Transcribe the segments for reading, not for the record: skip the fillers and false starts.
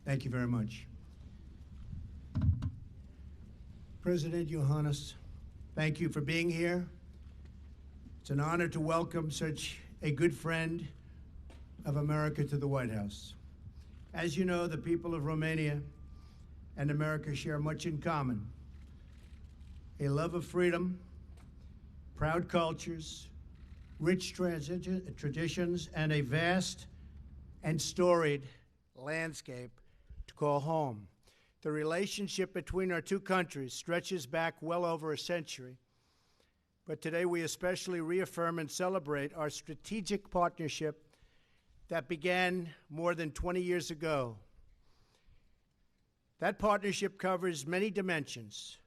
Thank you very much. President Iohannis, thank you for being here. It's an honor to welcome such a good friend of America to the White House. As you know, the people of Romania and America share much in common: a love of freedom, proud cultures, rich traditions, and a vast and storied landscape to call home. The relationship between our two countries stretches back well over a century, but today we especially reaffirm and celebrate our strategic partnership that began more than 20 years ago. That partnership covers many dimensions,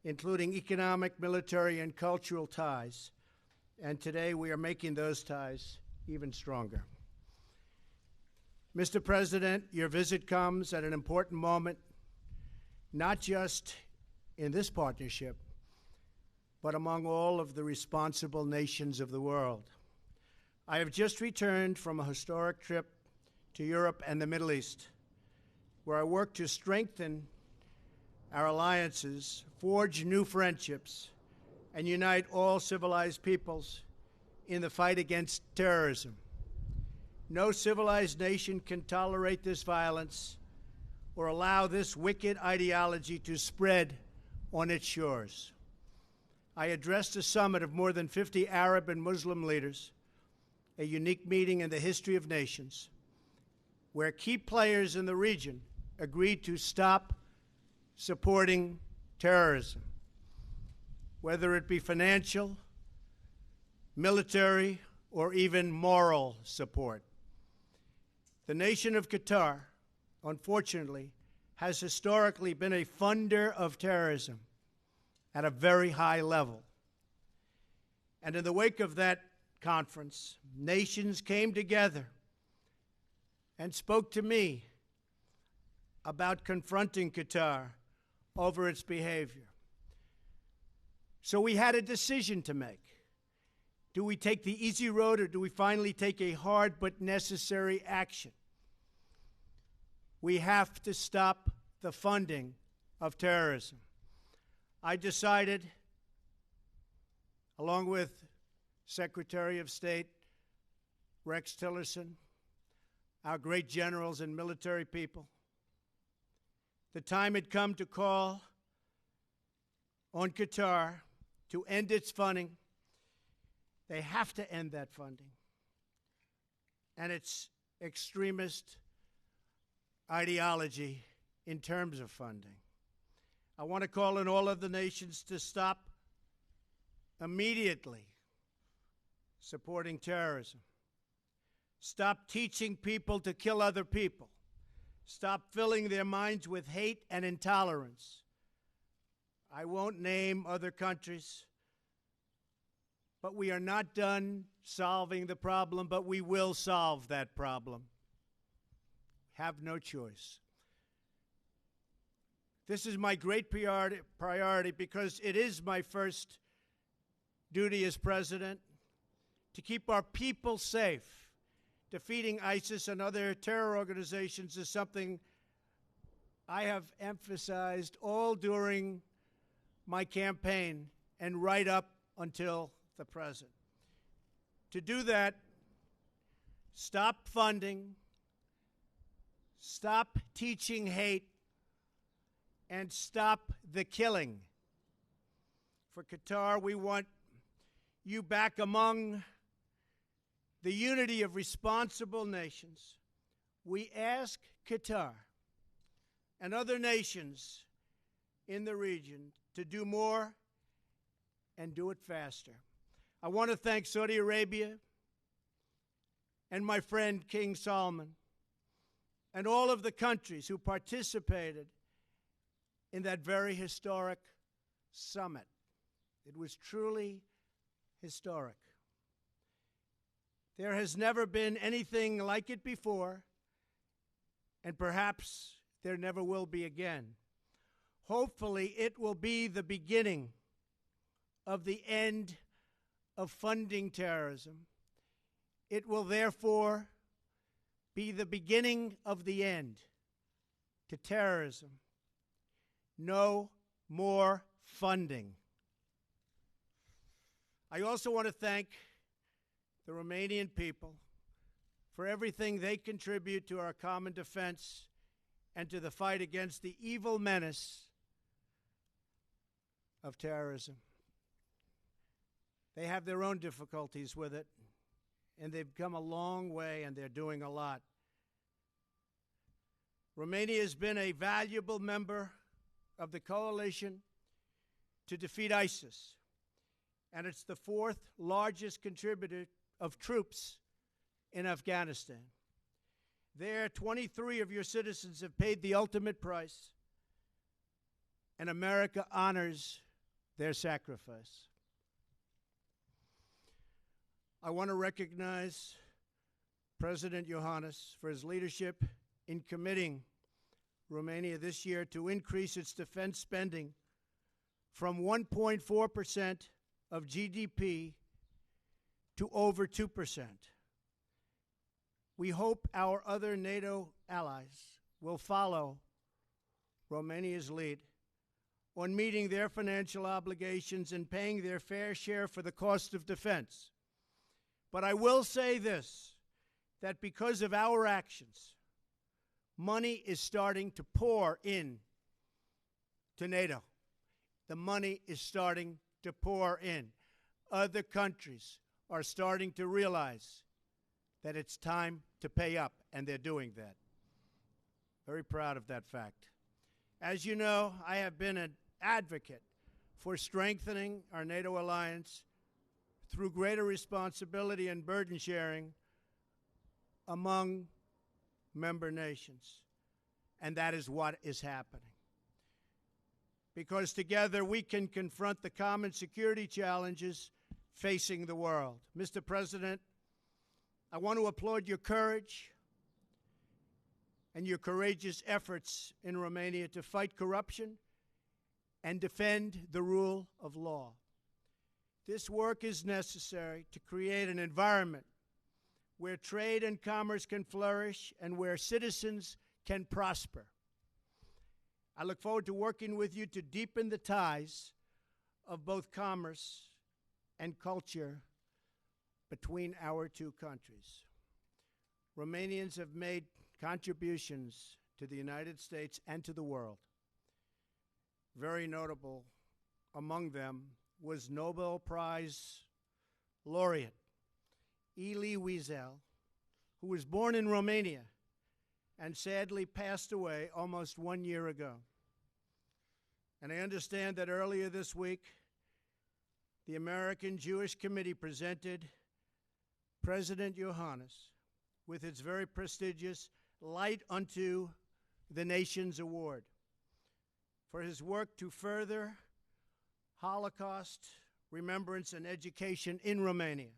including economic, military, and cultural ties, and today we are making those ties even stronger. Mr. President, your visit comes at an important moment, not just in this partnership, but among all of the responsible nations of the world. I have just returned from a historic trip to Europe and the Middle East, where I worked to strengthen our alliances, forge new friendships, and unite all civilized peoples in the fight against terrorism. No civilized nation can tolerate this violence or allow this wicked ideology to spread on its shores. I addressed a summit of more than 50 Arab and Muslim leaders, a unique meeting in the history of nations, where key players in the region agreed to stop supporting terrorism, whether it be financial, military, or even moral support. The nation of Qatar, unfortunately, has historically been a funder of terrorism at a very high level. And in the wake of that conference, nations came together and spoke to me about confronting Qatar over its behavior. So we had a decision to make. Do we take the easy road, or do we finally take a hard but necessary action? We have to stop the funding of terrorism. I decided, along with Secretary of State Rex Tillerson, our great generals and military people, the time had come to call on Qatar to end its funding. They have to end that funding and its extremist ideology in terms of funding. I want to call on all of the nations to stop immediately supporting terrorism. Stop teaching people to kill other people. Stop filling their minds with hate and intolerance. I won't name other countries, but we are not done solving the problem, but we will solve that problem. Have no choice. This is my great priority because it is my first duty as president to keep our people safe. Defeating ISIS and other terror organizations is something I have emphasized all during my campaign and right up until the present. To do that, stop funding, stop teaching hate, and stop the killing. For Qatar, we want you back among the unity of responsible nations. We ask Qatar and other nations in the region to do more and do it faster. I want to thank Saudi Arabia and my friend King Salman and all of the countries who participated in that very historic summit. It was truly historic. There has never been anything like it before, and perhaps there never will be again. Hopefully, it will be the beginning of the end of funding terrorism. It will therefore be the beginning of the end to terrorism. No more funding. I also want to thank the Romanian people for everything they contribute to our common defense and to the fight against the evil menace of terrorism. They have their own difficulties with it, and they've come a long way, and they're doing a lot. Romania has been a valuable member of the coalition to defeat ISIS, and it's the fourth largest contributor of troops in Afghanistan. There, 23 of your citizens have paid the ultimate price, and America honors their sacrifice. I want to recognize President Iohannis for his leadership in committing Romania this year to increase its defense spending from 1.4% of GDP to over 2%. We hope our other NATO allies will follow Romania's lead on meeting their financial obligations and paying their fair share for the cost of defense. But I will say this, that because of our actions, money is starting to pour in to NATO. The money is starting to pour in. Other countries are starting to realize that it's time to pay up, and they're doing that. Very proud of that fact. As you know, I have been an advocate for strengthening our NATO alliance through greater responsibility and burden sharing among member nations. And that is what is happening. Because together we can confront the common security challenges facing the world. Mr. President, I want to applaud your courage and your courageous efforts in Romania to fight corruption and defend the rule of law. This work is necessary to create an environment where trade and commerce can flourish and where citizens can prosper. I look forward to working with you to deepen the ties of both commerce and culture between our two countries. Romanians have made contributions to the United States and to the world. Very notable among them was Nobel Prize laureate Elie Wiesel, who was born in Romania and sadly passed away almost 1 year ago. And I understand that earlier this week, the American Jewish Committee presented President Iohannis with its very prestigious Light Unto the Nations Award for his work to further Holocaust remembrance and education in Romania.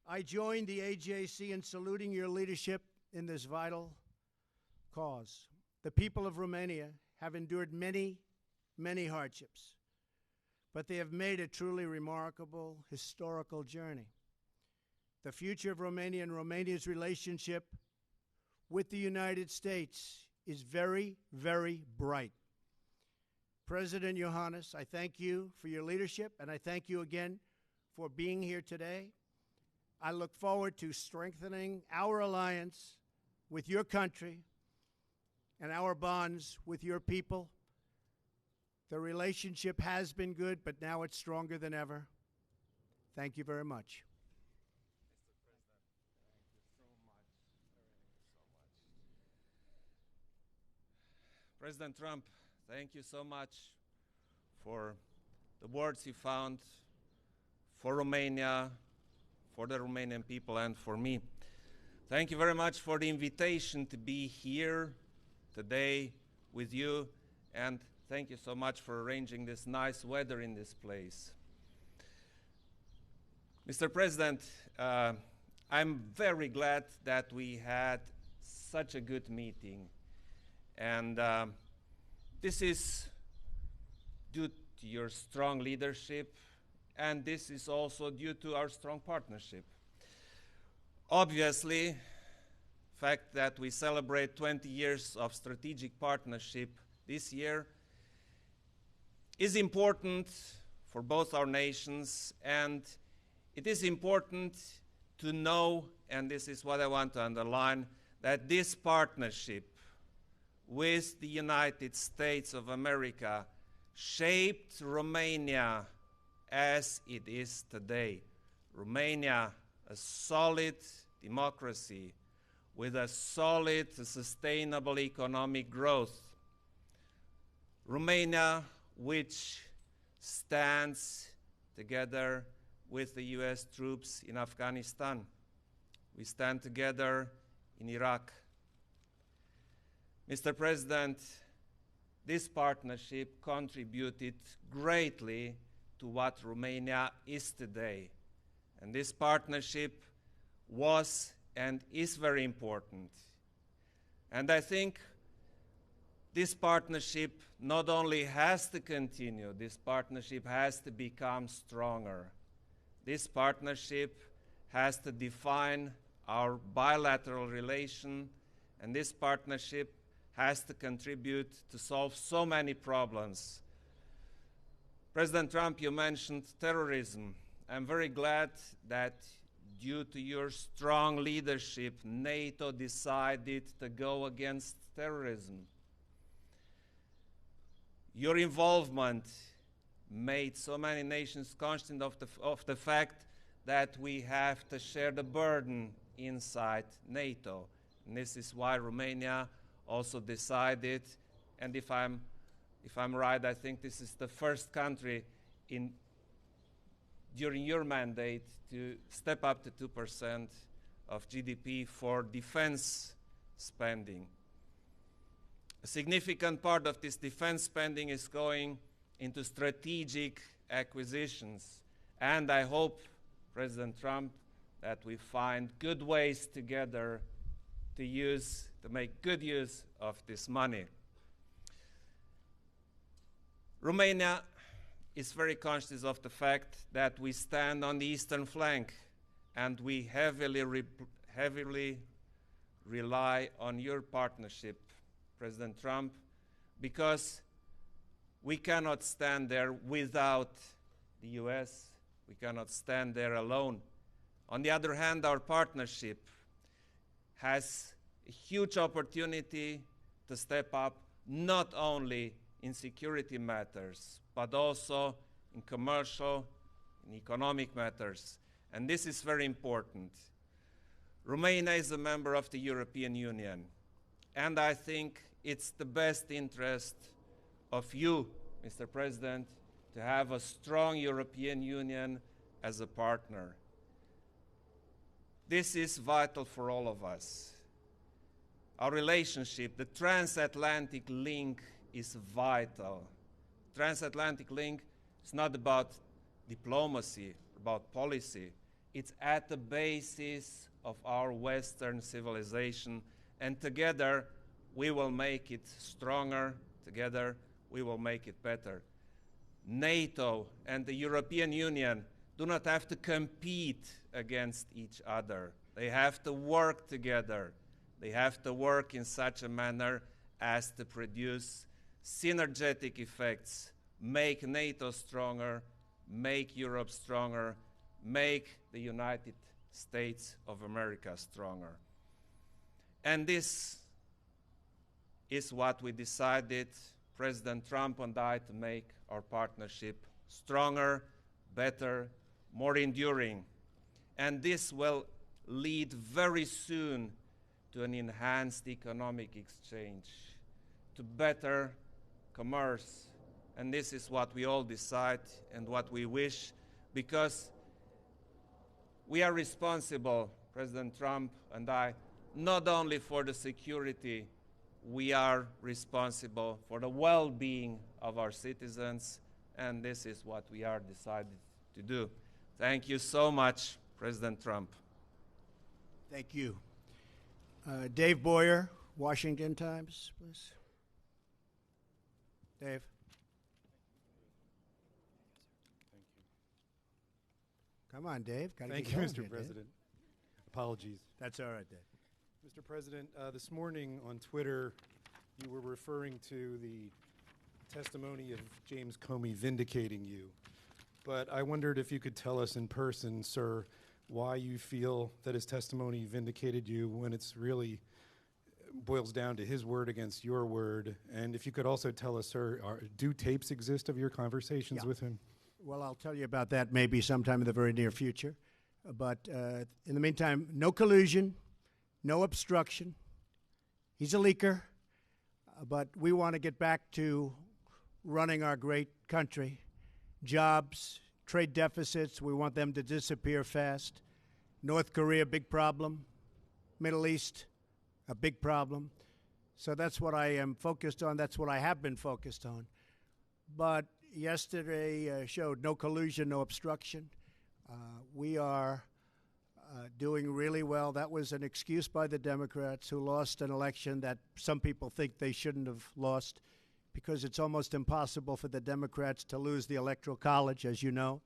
I join the AJC in saluting your leadership in this vital cause. The people of Romania have endured many, many hardships, but they have made a truly remarkable historical journey. The future of Romania and Romania's relationship with the United States is very, very bright. President Iohannis, I thank you for your leadership, and I thank you again for being here today. I look forward to strengthening our alliance with your country and our bonds with your people. The relationship has been good, but now it's stronger than ever. Thank you very much. President Trump, thank you so much for the words you found for Romania, for the Romanian people, and for me. Thank you very much for the invitation to be here today with you, and thank you so much for arranging this nice weather in this place. Mr. President, I'm very glad that we had such a good meeting. And this is due to your strong leadership, and this is also due to our strong partnership. Obviously, fact that we celebrate 20 years of strategic partnership this year is important for both our nations, and it is important to know, and this is what I want to underline, that this partnership with the United States of America shaped Romania as it is today. Romania, a solid democracy with a solid, sustainable economic growth. Romania, which stands together with the US troops in Afghanistan. We stand together in Iraq. Mr. President, this partnership contributed greatly to what Romania is today. And this partnership was and is very important. And I think this partnership not only has to continue, this partnership has to become stronger. This partnership has to define our bilateral relation, and this partnership has to contribute to solve so many problems. President Trump, you mentioned terrorism. I'm very glad that due to your strong leadership, NATO decided to go against terrorism. Your involvement made so many nations conscious of the fact that we have to share the burden inside NATO. And this is why Romania also decided, and if I'm right, I think this is the first country during your mandate to step up to 2% of GDP for defense spending. A significant part of this defense spending is going into strategic acquisitions. And I hope, President Trump, that we find good ways together to make good use of this money. Romania is very conscious of the fact that we stand on the eastern flank, and we heavily rely on your partnership, President Trump, because we cannot stand there without the US. We cannot stand there alone. On the other hand, our partnership has a huge opportunity to step up not only in security matters, but also in commercial and economic matters. And this is very important. Romania is a member of the European Union, and I think it's the best interest of you, Mr. President, to have a strong European Union as a partner. This is vital for all of us. Our relationship, the transatlantic link, is vital. Transatlantic link is not about diplomacy, about policy. It's at the basis of our Western civilization, and together we will make it stronger. Together we will make it better. NATO and the European Union do not have to compete against each other. They have to work together. They have to work in such a manner as to produce synergetic effects, make NATO stronger, make Europe stronger, make the United States of America stronger. And this is what we decided, President Trump and I, to make our partnership stronger, better, more enduring. And this will lead very soon to an enhanced economic exchange, to better commerce. And this is what we all decide and what we wish, because we are responsible, President Trump and I, not only for the security, we are responsible for the well-being of our citizens, and this is what we are decided to do. Thank you so much, President Trump. Thank you. Dave Boyer, Washington Times, please. Dave. Thank you. Come on, Dave. Thank you, Mr. President. Apologies. That's all right, Dave. Mr. President, this morning on Twitter, you were referring to the testimony of James Comey vindicating you. But I wondered if you could tell us in person, sir, why you feel that his testimony vindicated you when it's really boils down to his word against your word. And if you could also tell us, sir, do tapes exist of your conversations with him? Well, I'll tell you about that maybe sometime in the very near future. But in the meantime, no collusion, no obstruction. He's a leaker, but we want to get back to running our great country. Jobs, trade deficits, we want them to disappear fast. North Korea, big problem. Middle East, a big problem. So that's what I am focused on. That's what I have been focused on. But yesterday showed no collusion, no obstruction. We are doing really well. That was an excuse by the Democrats who lost an election that some people think they shouldn't have lost, because it's almost impossible for the Democrats to lose the Electoral College, as you know.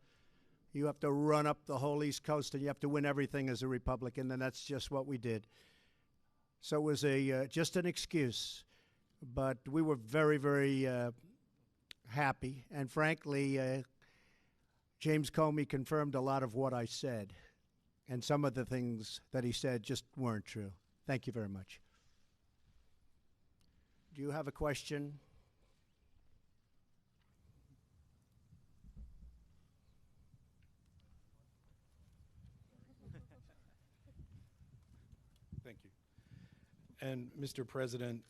You have to run up the whole East Coast and you have to win everything as a Republican, and that's just what we did. So it was just an excuse. But we were very, very happy. And frankly, James Comey confirmed a lot of what I said. And some of the things that he said just weren't true. Thank you very much. Do you have a question? Thank you. And Mr. President,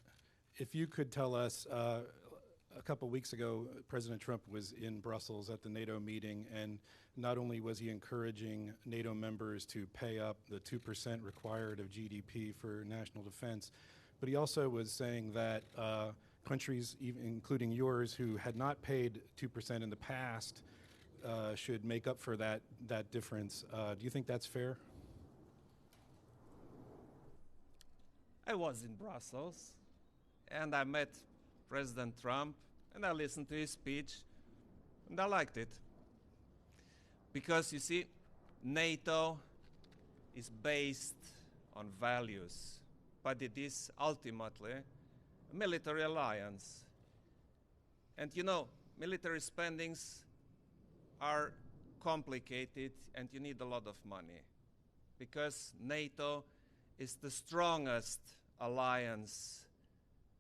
if you could tell us, a couple weeks ago, President Trump was in Brussels at the NATO meeting, and not only was he encouraging NATO members to pay up the 2% required of GDP for national defense, but he also was saying that countries, including yours, who had not paid 2% in the past should make up for that difference. Do you think that's fair? I was in Brussels, and I met President Trump, and I listened to his speech, and I liked it. Because, you see, NATO is based on values, but it is ultimately a military alliance. And, you know, military spendings are complicated, and you need a lot of money, because NATO is the strongest alliance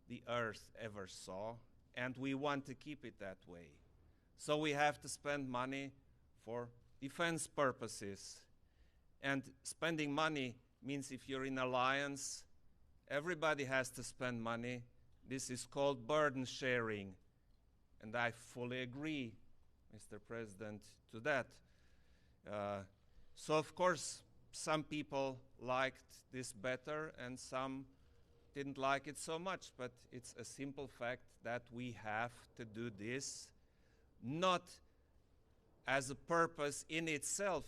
the earth ever saw, and we want to keep it that way. So we have to spend money for defense purposes. And spending money means if you're in alliance, everybody has to spend money. This is called burden sharing. And I fully agree, Mr. President, to that. So of course, some people liked this better and some didn't like it so much, but it's a simple fact that we have to do this, not as a purpose in itself.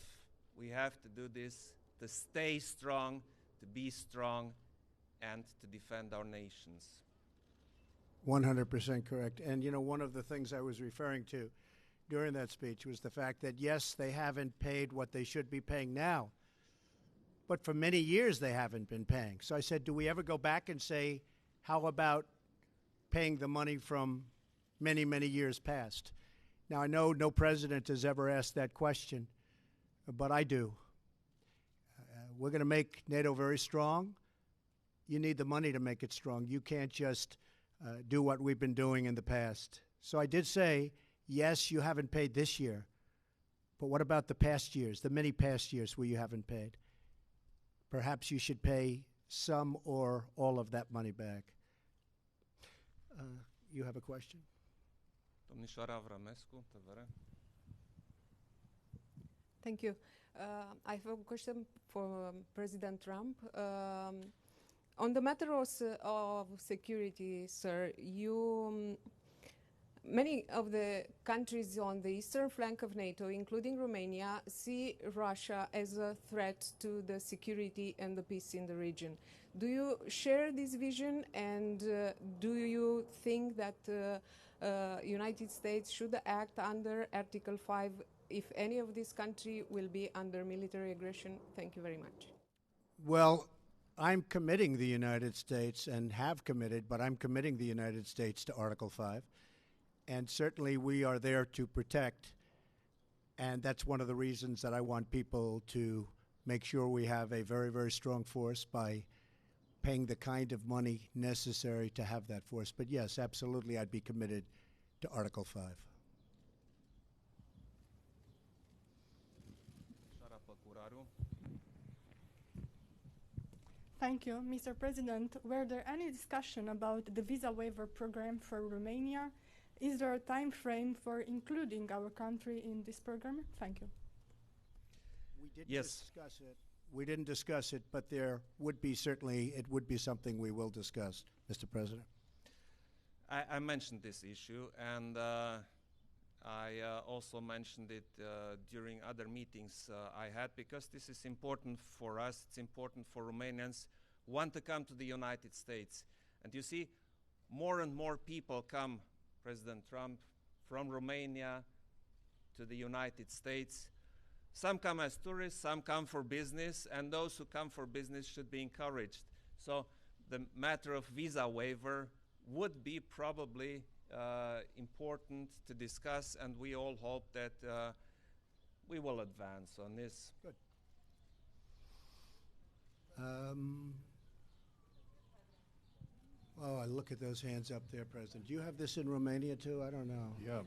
We have to do this to stay strong, to be strong, and to defend our nations. 100% correct. And, you know, one of the things I was referring to during that speech was the fact that, yes, they haven't paid what they should be paying now, but for many years they haven't been paying. So I said, do we ever go back and say, how about paying the money from many, many years past? Now, I know no president has ever asked that question, but I do. We're going to make NATO very strong. You need the money to make it strong. You can't just do what we've been doing in the past. So I did say, yes, you haven't paid this year, but what about the past years, the many past years where you haven't paid? Perhaps you should pay some or all of that money back. You have a question? Thank you. I have a question for President Trump. On the matter of security, sir, many of the countries on the eastern flank of NATO, including Romania, see Russia as a threat to the security and the peace in the region. Do you share this vision, and do you think that United States should act under Article 5 if any of these countries will be under military aggression? Thank you very much. Well, I'm committing the United States and have committed, but I'm committing the United States to Article 5. And certainly we are there to protect. And that's one of the reasons that I want people to make sure we have a very, very strong force by paying the kind of money necessary to have that force. But yes, absolutely, I'd be committed to Article 5. Thank you, Mr. President. Were there any discussion about the visa waiver program for Romania? Is there a time frame for including our country in this program? Thank you. We didn't discuss it. We didn't discuss it, but there would be certainly, it would be something we will discuss, Mr. President. I mentioned this issue, and I also mentioned it during other meetings I had, because this is important for us, it's important for Romanians who want to come to the United States. And you see, more and more people come, President Trump, from Romania to the United States. Some come as tourists, some come for business, and those who come for business should be encouraged. So the matter of visa waiver would be probably important to discuss, and we all hope that we will advance on this. Good. Oh, I look at those hands up there, President. Do you have this in Romania too? I don't know. Yeah,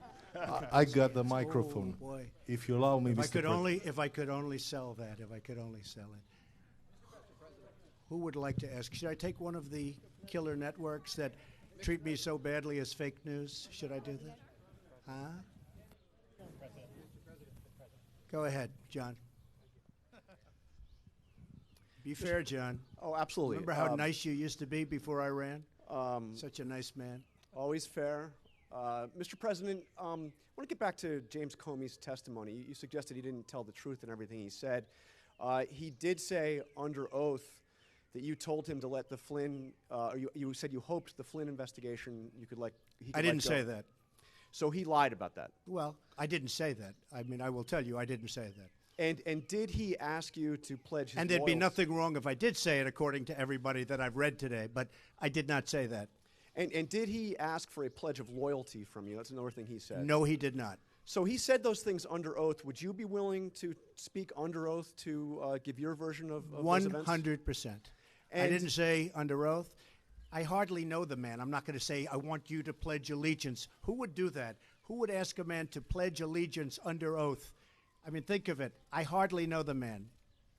I got the microphone. Oh, boy. If you allow me, If Mr. I could President. if I could only sell that, if I could only sell it. Who would like to ask? Should I take one of the killer networks that treat me so badly as fake news? Should I do that? Huh? Go ahead, John. Be fair, John. Oh, absolutely. Remember how nice you used to be before I ran? Such a nice man. Always fair. Mr. President, I want to get back to James Comey's testimony. You suggested he didn't tell the truth in everything he said. He did say under oath that you told him to let the Flynn, you said you hoped the Flynn investigation, he could I didn't say that. So he lied about that. Well, I didn't say that. I mean, I will tell you, I didn't say that. And did he ask you to pledge his And there'd be loyalty? nothing wrong if I did say it, according to everybody that I've read today, but I did not say that. And did he ask for a pledge of loyalty from you? That's another thing he said. No, he did not. So he said those things under oath. Would you be willing to speak under oath to give your version of those events? 100%. I And- didn't say under oath. I hardly know the man. I'm not going to say, I want you to pledge allegiance. Who would do that? Who would ask a man to pledge allegiance under oath? I mean, think of it. I hardly know the man.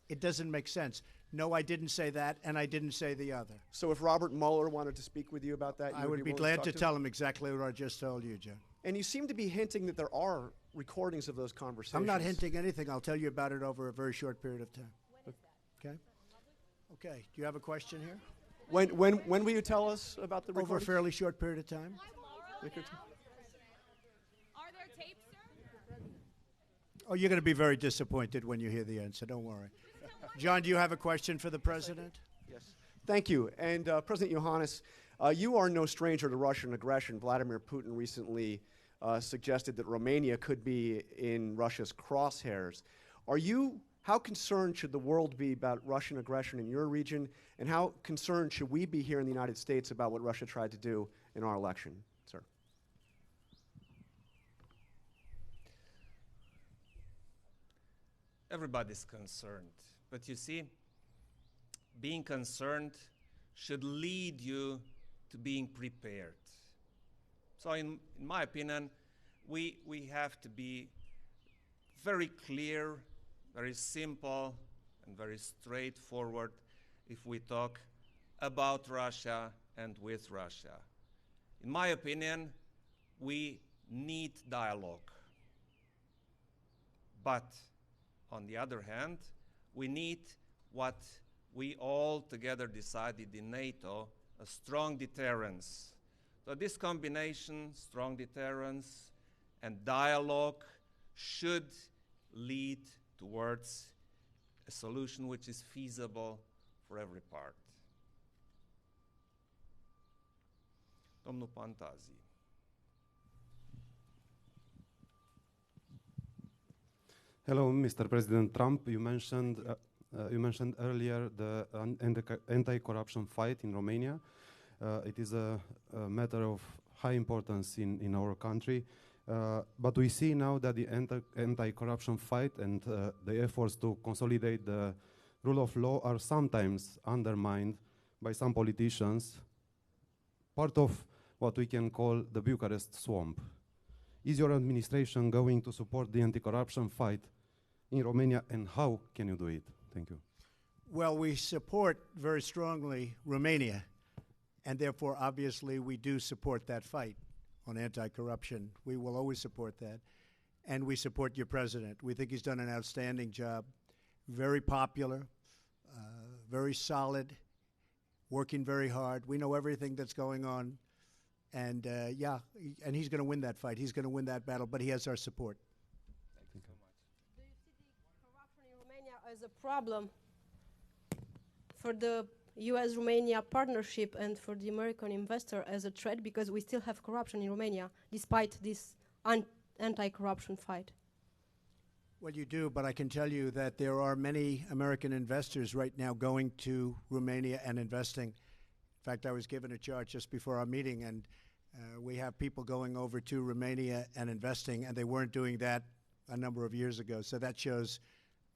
It doesn't make sense. No, I didn't say that, and I didn't say the other. So if Robert Mueller wanted to speak with you about that, I you would be willing glad talk to him? tell him exactly what I just told you, John. And you seem to be hinting that there are recordings of those conversations. I'm not hinting anything. I'll tell you about it over a very short period of time. Okay? Okay. Do you have a question here? When will you tell us about the Over a recordings? fairly short period of time. Are there tapes, sir? Oh, you're going to be very disappointed when you hear the answer. Don't worry. John, do you have a question for the president? Yes. Thank you. And President Iohannis, you are no stranger to Russian aggression. Vladimir Putin recently suggested that Romania could be in Russia's crosshairs. How concerned should the world be about Russian aggression in your region, and how concerned should we be here in the United States about what Russia tried to do in our election, sir? Everybody's concerned. But you see, being concerned should lead you to being prepared. So in my opinion, we have to be very clear, very simple, and very straightforward if we talk about Russia and with Russia. In my opinion, we need dialogue. But on the other hand, we need what we all together decided in NATO, a strong deterrence. So this combination, strong deterrence and dialogue, should lead towards a solution which is feasible for every part. Domnul Pantazi. Hello, Mr. President Trump. You mentioned you mentioned earlier the anti-corruption fight in Romania. It is a matter of high importance in our country. But we see now that the anti-corruption fight and the efforts to consolidate the rule of law are sometimes undermined by some politicians, part of what we can call the Bucharest swamp. Is your administration going to support the anti-corruption fight in Romania, and how can you do it? Thank you. Well, we support very strongly Romania, and therefore, obviously, we do support that fight on anti-corruption. We will always support that. And we support your president. We think he's done an outstanding job, very popular, very solid, working very hard. We know everything that's going on. And, and he's going to win that fight. He's going to win that battle, but he has our support. Thank you so much. Do you see the corruption in Romania as a problem for the U.S.-Romania partnership and for the American investor as a threat, because we still have corruption in Romania despite this anti-corruption fight? Well, you do, but I can tell you that there are many American investors right now going to Romania and investing. In fact, I was given a chart just before our meeting, and we have people going over to Romania and investing, and they weren't doing that a number of years ago. So that shows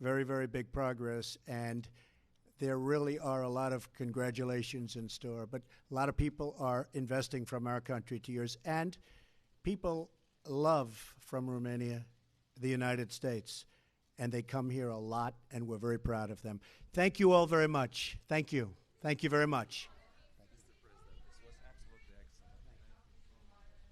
very, very big progress, and there really are a lot of congratulations in store. But a lot of people are investing from our country to yours, and people love from Romania the United States, and they come here a lot, and we're very proud of them. Thank you all very much. Thank you. Thank you very much.